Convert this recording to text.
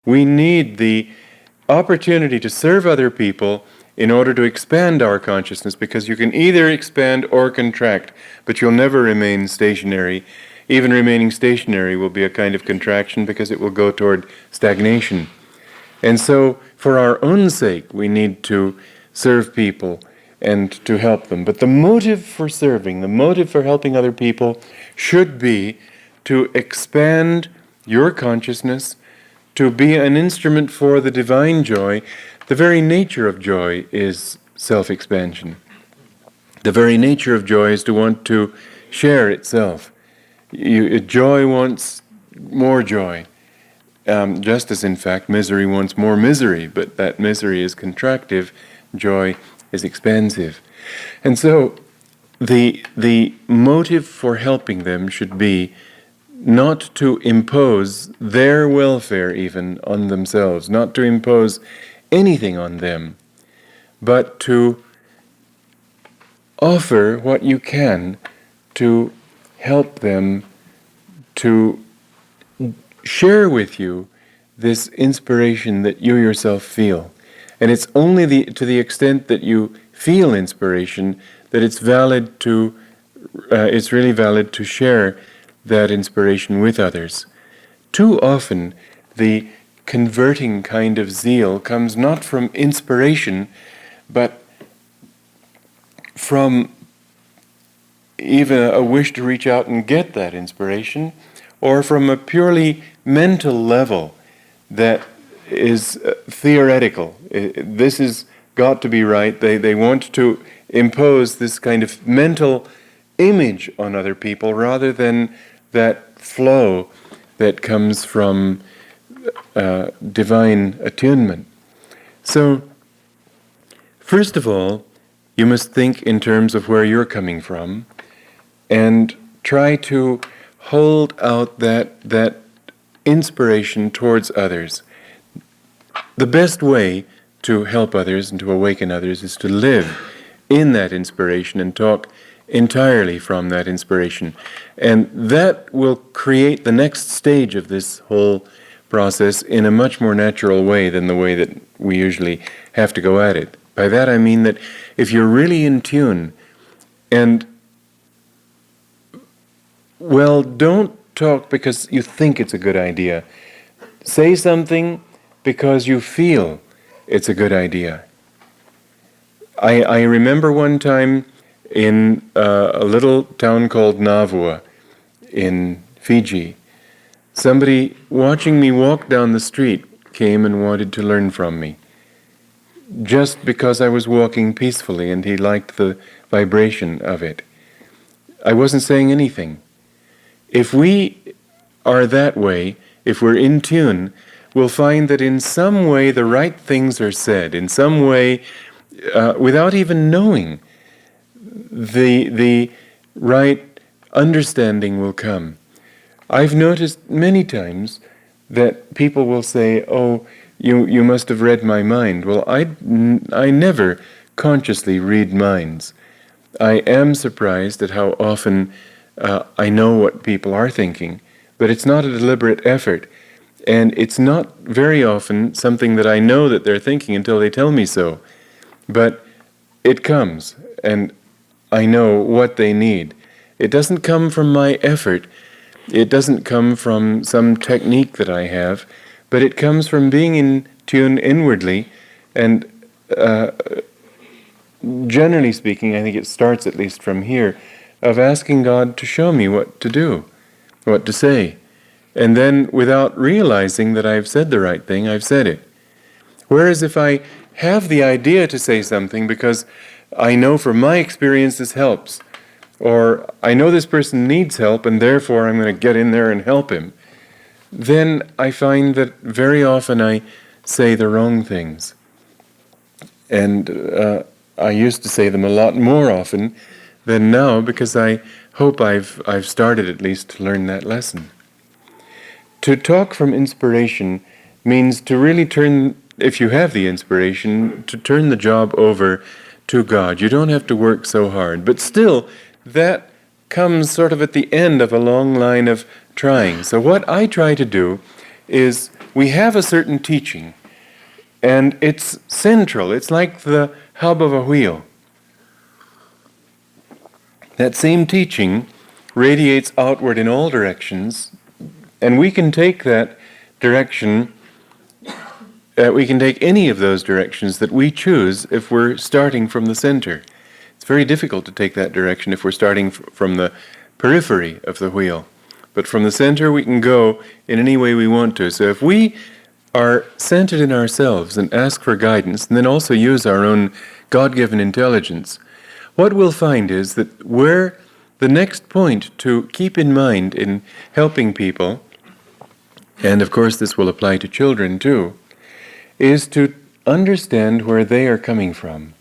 We need the opportunity to serve other people in order to expand our consciousness, because you can either expand or contract, but you'll never remain stationary. Even remaining stationary will be a kind of contraction because it will go toward stagnation. And so, for our own sake, we need to serve people and to help them. But the motive for serving, the motive for helping other people should be to expand your consciousness, to be an instrument for the divine joy. The very nature of joy is self-expansion. The very nature of joy is to want to share itself. Joy wants more joy, just as in fact misery wants more misery, but that misery is contractive, joy is expansive. And so the motive for helping them should be not to impose their welfare even on themselves, not to impose anything on them, but to offer what you can to help them, to share with you this inspiration that you yourself feel. And it's only to the extent that you feel inspiration that it's valid to, it's really valid to share that inspiration with others. Too often, the converting kind of zeal comes not from inspiration, but from even a wish to reach out and get that inspiration, or from a purely mental level that is theoretical. This has got to be right. They want to impose this kind of mental image on other people rather than that flow that comes from divine attunement. So, first of all, you must think in terms of where you're coming from and try to hold out that inspiration towards others. The best way to help others and to awaken others is to live in that inspiration and talk entirely from that inspiration. And that will create the next stage of this whole process in a much more natural way than the way that we usually have to go at it. By that I mean that if you're really in tune and, well, don't talk because you think it's a good idea. Say something because you feel it's a good idea. I remember one time in a little town called Navua in Fiji, somebody watching me walk down the street came and wanted to learn from me, just because I was walking peacefully and he liked the vibration of it. I wasn't saying anything. If we are that way, if we're in tune, we'll find that in some way the right things are said, in some way, without even knowing, the right understanding will come. I've noticed many times that people will say, "Oh, you must have read my mind." Well, I never consciously read minds. I am surprised at how often I know what people are thinking, but it's not a deliberate effort. And it's not very often something that I know that they're thinking until they tell me so. But it comes, and I know what they need. It doesn't come from my effort. It doesn't come from some technique that I have, but it comes from being in tune inwardly. And generally speaking, I think it starts at least from here, of asking God to show me what to do, what to say. And then, without realizing that I've said the right thing, I've said it. Whereas if I have the idea to say something because I know from my experience this helps, or I know this person needs help and therefore I'm going to get in there and help him, then I find that very often I say the wrong things. And I used to say them a lot more often than now, because I hope I've started at least to learn that lesson. To talk from inspiration means to really turn, if you have the inspiration, to turn the job over to God. You don't have to work so hard. But still, that comes sort of at the end of a long line of trying. So what I try to do is we have a certain teaching, and it's central. It's like the hub of a wheel. That same teaching radiates outward in all directions, and we can take that direction, we can take any of those directions that we choose if we're starting from the center. It's very difficult to take that direction if we're starting from the periphery of the wheel. But from the center we can go in any way we want to. So if we are centered in ourselves and ask for guidance, and then also use our own God-given intelligence, what we'll find is that where the next point to keep in mind in helping people, and of course this will apply to children too, is to understand where they are coming from.